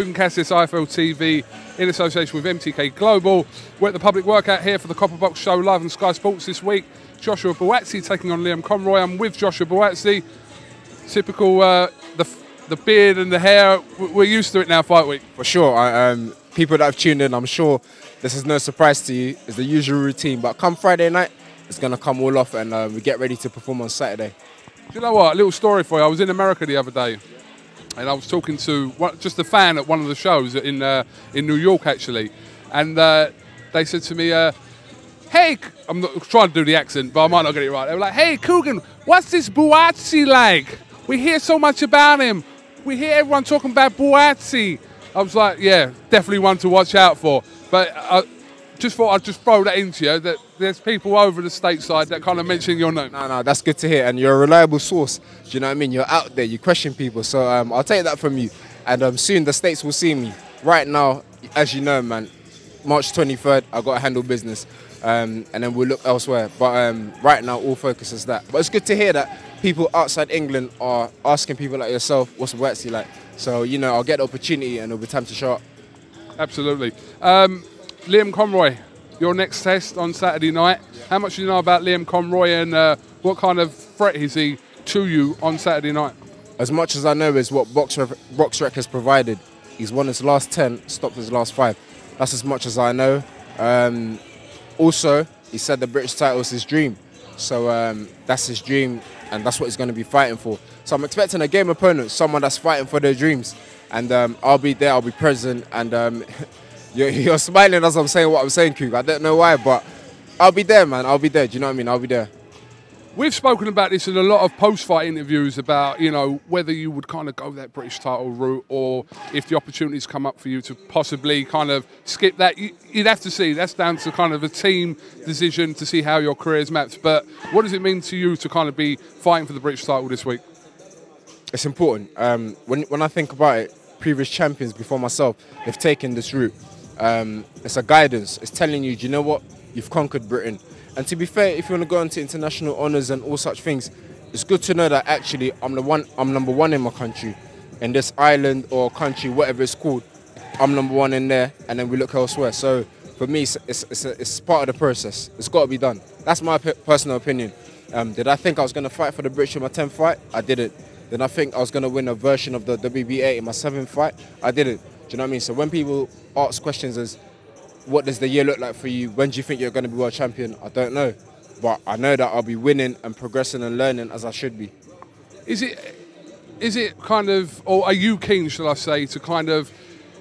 KUGAN CASSIUS IFL TV in association with MTK Global. We're at the public workout here for the Copper Box show live on Sky Sports this week. Joshua Buatsi taking on Liam Conroy. I'm with Joshua Buatsi. Typical, the beard and the hair, we're used to it now fight week. For sure. People that have tuned in, I'm sure this is no surprise to you. It's the usual routine, but come Friday night, it's going to come all off and we get ready to perform on Saturday. Do you know what? A little story for you. I was in America the other day and I was talking to just a fan at one of the shows in New York, actually. And they said to me, hey, I'm not trying to do the accent, but I might not get it right. They were like, hey, KUGAN, what's this Buatsi like? We hear so much about him. We hear everyone talking about Buatsi. I was like, yeah, definitely one to watch out for. But I just thought I'd just throw that into you, that there's people over the stateside that kind of mention your name. No, that's good to hear. And you're a reliable source. Do you know what I mean? You're out there, you question people. So I'll take that from you. And soon the States will see me. Right now, as you know, man, March 23rd, I've got to handle business. And then we'll look elsewhere. But right now, all focus is that. But it's good to hear that people outside England are asking people like yourself, what's Buatsi like? So, you know, I'll get the opportunity and it'll be time to show up. Absolutely. Liam Conroy, your next test on Saturday night. Yeah. How much do you know about Liam Conroy and what kind of threat is he to you on Saturday night? As much as I know is what BoxRec has provided. He's won his last 10, stopped his last 5. That's as much as I know. Also, he said the British title is his dream. So that's his dream and that's what he's going to be fighting for. So I'm expecting a game opponent, someone that's fighting for their dreams. And I'll be there, I'll be present. And you're smiling as I'm saying what I'm saying, Kug. I don't know why, but I'll be there, man. I'll be there. Do you know what I mean? I'll be there. We've spoken about this in a lot of post-fight interviews about, you know, whether you would kind of go that British title route or if the opportunities come up for you to possibly kind of skip that. You'd have to see. That's down to kind of a team decision to see how your career is mapped. But what does it mean to you to kind of be fighting for the British title this week? It's important. When I think about it, previous champions before myself, they've taken this route. It's a guidance. It's telling you, do you know what? You've conquered Britain. And to be fair, if you want to go into international honours and all such things, it's good to know that actually I'm number one in my country. In this island or country, whatever it's called, I'm number one in there, and then we look elsewhere. So for me, it's part of the process. It's got to be done. That's my personal opinion. Did I think I was going to fight for the British in my 10th fight? I didn't. Did I think I was going to win a version of the WBA in my 7th fight? I didn't. Do you know what I mean? So when people ask questions as, what does the year look like for you? When do you think you're going to be world champion? I don't know. But I know that I'll be winning and progressing and learning as I should be. Is it kind of, or are you keen, shall I say, to kind of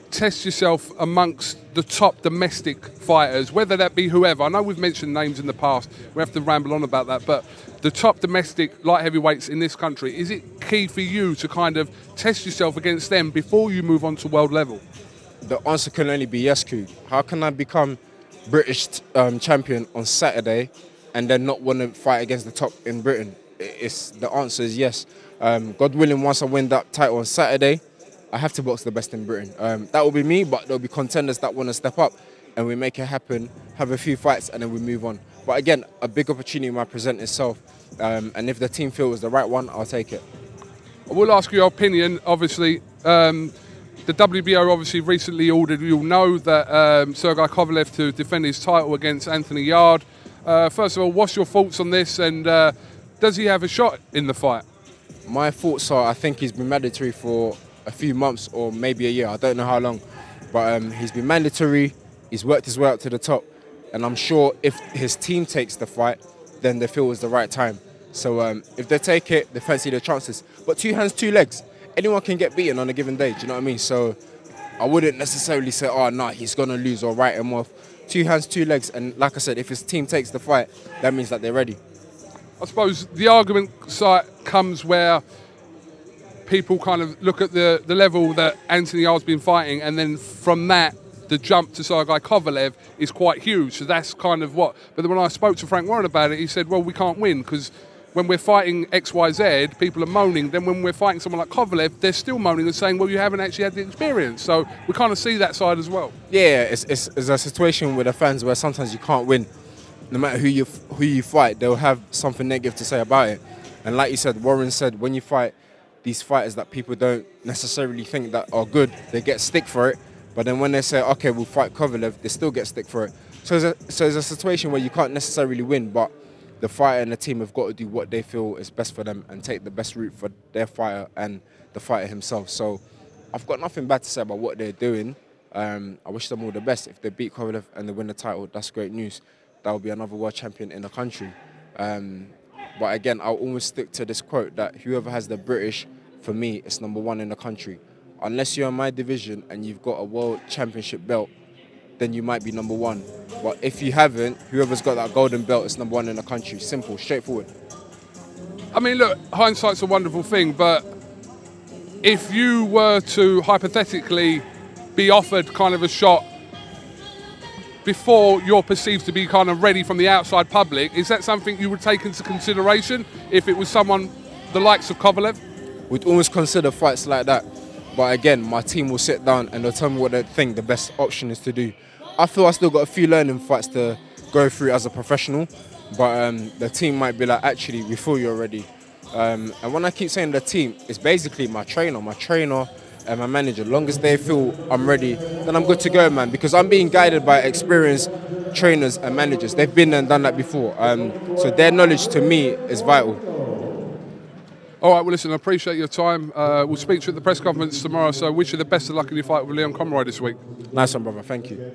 test yourself amongst the top domestic fighters, whether that be whoever? I know we've mentioned names in the past. We have to ramble on about that. But the top domestic light heavyweights in this country, is it key for you to kind of test yourself against them before you move on to world level? The answer can only be yes, Kug. How can I become British champion on Saturday and then not want to fight against the top in Britain? The answer is yes. God willing, once I win that title on Saturday, I have to box the best in Britain. That will be me, but there'll be contenders that want to step up and we make it happen, have a few fights and then we move on. But again, a big opportunity might present itself. And if the team feels the right one, I'll take it. I will ask your opinion, obviously. The WBO obviously recently ordered, you'll know, that Yarde-Kovalev to defend his title against Anthony Yarde. First of all, what's your thoughts on this, and does he have a shot in the fight? My thoughts are, I think he's been mandatory for a few months or maybe a year. I don't know how long. But he's been mandatory, he's worked his way up to the top. And I'm sure if his team takes the fight, then they feel it was the right time. So if they take it, they fancy their chances. But 2 hands, 2 legs. Anyone can get beaten on a given day, do you know what I mean? So I wouldn't necessarily say, oh, no, he's going to lose or write him off. 2 hands, 2 legs. And like I said, if his team takes the fight, that means that they're ready. I suppose the argument side comes where people kind of look at the level that Anthony Yarde's been fighting, and then from that, the jump to Yarde-Kovalev is quite huge. So that's kind of what. But when I spoke to Frank Warren about it, he said, well, we can't win because when we're fighting XYZ, people are moaning. Then when we're fighting someone like Kovalev, they're still moaning and saying, well, you haven't actually had the experience. So we kind of see that side as well. Yeah, it's a situation with the fans where sometimes you can't win. No matter who you fight, they'll have something negative to say about it. And like you said, Warren said, when you fight these fighters that people don't necessarily think that are good, they get stick for it. But then when they say, okay, we'll fight Kovalev, they still get stick for it. So it's a situation where you can't necessarily win, but the fighter and the team have got to do what they feel is best for them and take the best route for their fighter and the fighter himself. So I've got nothing bad to say about what they're doing. I wish them all the best. If they beat Kovalev and they win the title, that's great news. That will be another world champion in the country. But again, I'll always stick to this quote that whoever has the British, for me, is #1 in the country. Unless you're in my division and you've got a world championship belt, then you might be #1. But if you haven't, whoever's got that golden belt is #1 in the country. Simple, straightforward. I mean, look, hindsight's a wonderful thing, but if you were to hypothetically be offered kind of a shot before you're perceived to be kind of ready from the outside public, is that something you would take into consideration if it was someone the likes of Kovalev? We'd always consider fights like that. But again, my team will sit down and they'll tell me what they think the best option is to do. I feel I still got a few learning fights to go through as a professional, but the team might be like, actually, we feel you're ready. And when I keep saying the team, it's basically my trainer and my manager. As long as they feel I'm ready, then I'm good to go, man, because I'm being guided by experienced trainers and managers. They've been there and done that before. So their knowledge to me is vital. All right, well, listen, I appreciate your time. We'll speak to you at the press conference tomorrow, so wish you the best of luck in your fight with Leon Conroy this week. Nice one, brother. Thank you.